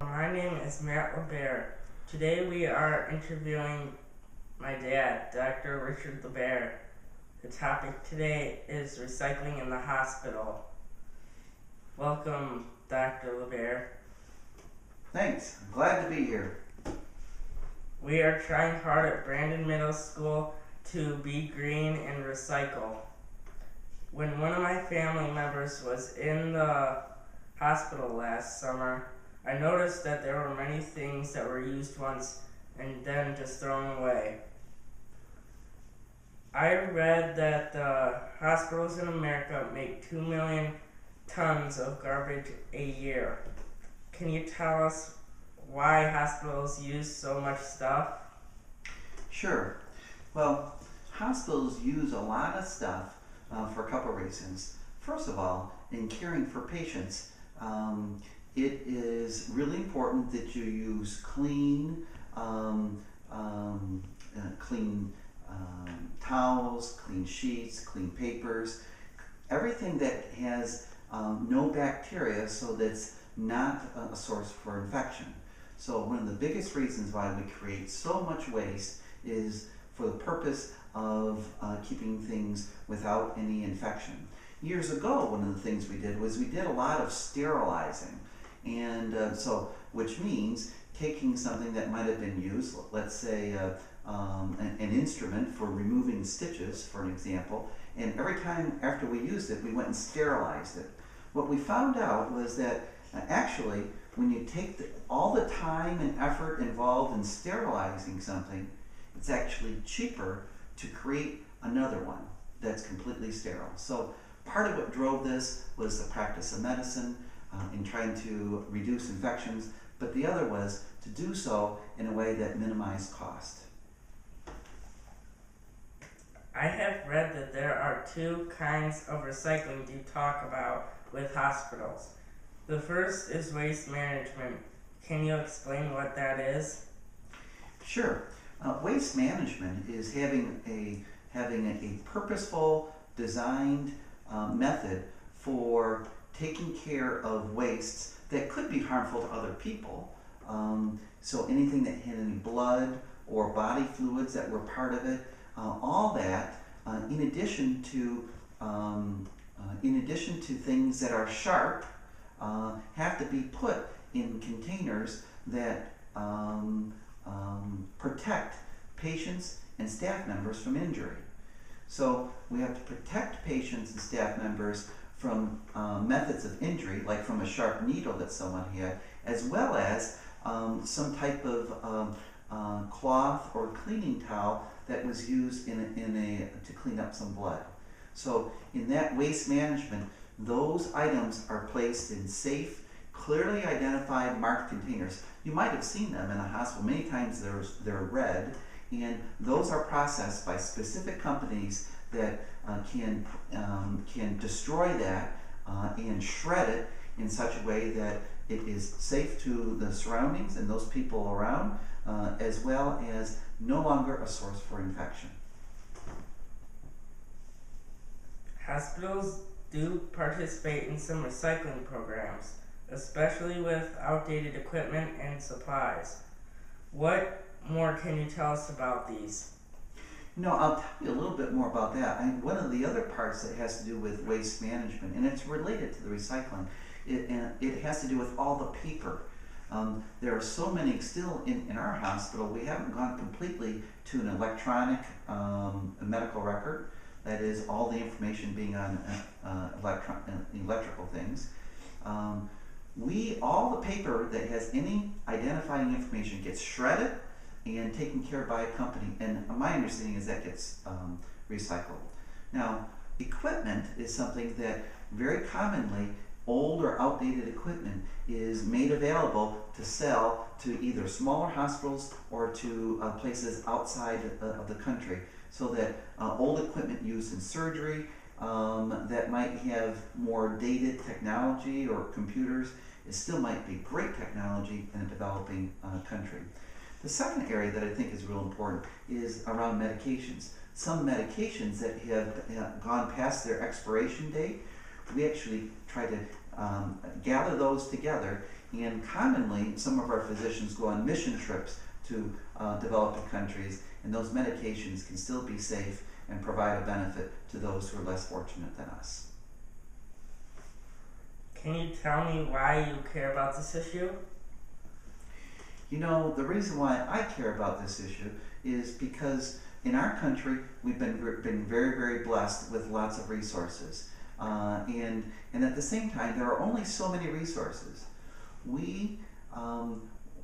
My name is Matt LaBaere. Today we are interviewing my dad, Dr. Richard LaBaere. The topic today is recycling in the hospital. Welcome, Dr. LaBaere. Thanks. I'm glad to be here. We are trying hard at Brandon Middle School to be green and recycle. When one of my family members was in the hospital last summer, I noticed that there were many things that were used once and then just thrown away. I read that the hospitals in America make 2 million tons of garbage a year. Can you tell us why hospitals use so much stuff? Sure. Well, hospitals use a lot of stuff for a couple reasons. First of all, in caring for patients, it is really important that you use clean towels, clean sheets, clean papers, everything that has no bacteria, so that's not a source for infection. So one of the biggest reasons why we create so much waste is for the purpose of keeping things without any infection. Years ago, one of the things we did was we did a lot of sterilizing, and which means taking something that might have been used, let's say an instrument for removing stitches, for an example, and every time after we used it, we went and sterilized it. What we found out was that actually, when you take all the time and effort involved in sterilizing something, it's actually cheaper to create another one that's completely sterile. So part of what drove this was the practice of medicine in trying to reduce infections, but the other was to do so in a way that minimized cost. I have read that there are two kinds of recycling you talk about with hospitals. The first is waste management. Can you explain what that is? Sure. Waste management is having a purposeful, designed method for taking care of wastes that could be harmful to other people. So anything that had any blood or body fluids that were part of it, all that, in addition to things that are sharp, have to be put in containers that protect patients and staff members from injury. So we have to protect patients and staff members from methods of injury, like from a sharp needle that someone had, as well as some type of cloth or cleaning towel that was used to clean up some blood. So in that waste management, those items are placed in safe, clearly identified marked containers. You might have seen them in a hospital. Many times they're red, and those are processed by specific companies that can destroy that and shred it in such a way that it is safe to the surroundings and those people around, as well as no longer a source for infection. Hospitals do participate in some recycling programs, especially with outdated equipment and supplies. What more can you tell us about these? I'll tell you a little bit more about that. One of the other parts that has to do with waste management, and it's related to the recycling, it has to do with all the paper. There are so many still in our hospital. We haven't gone completely to an electronic medical record. That is, all the information being on electrical things. All the paper that has any identifying information gets shredded and taken care of by a company, and my understanding is that gets recycled. Now, equipment is something that very commonly, old or outdated equipment is made available to sell to either smaller hospitals or to places outside of the country, so that old equipment used in surgery that might have more dated technology or computers, it still might be great technology in a developing country. The second area that I think is real important is around medications. Some medications that have gone past their expiration date, we actually try to gather those together, and commonly some of our physicians go on mission trips to developing countries, and those medications can still be safe and provide a benefit to those who are less fortunate than us. Can you tell me why you care about this issue? You know, the reason why I care about this issue is because in our country we've been very, very blessed with lots of resources. And at the same time, there are only so many resources.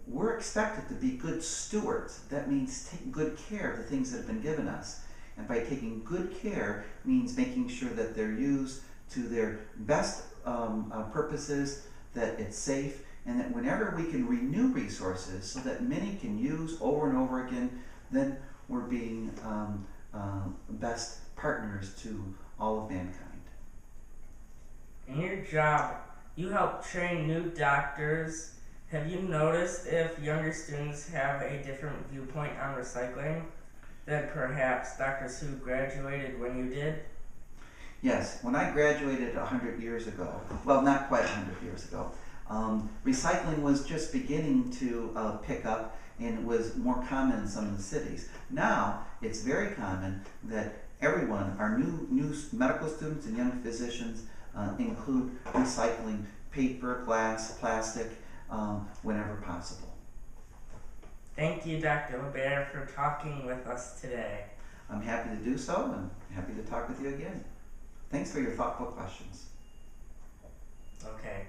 We're expected to be good stewards. That means take good care of the things that have been given us. And by taking good care means making sure that they're used to their best purposes, that it's safe, and that whenever we can renew resources so that many can use over and over again, then we're being best partners to all of mankind. In your job, you help train new doctors. Have you noticed if younger students have a different viewpoint on recycling than perhaps doctors who graduated when you did? Yes, when I graduated 100 years ago, well, not quite 100 years ago, recycling was just beginning to pick up, and it was more common in some of the cities. Now, it's very common that everyone, our new medical students and young physicians, include recycling paper, glass, plastic, whenever possible. Thank you, Dr. LaBaere, for talking with us today. I'm happy to do so, and happy to talk with you again. Thanks for your thoughtful questions. Okay.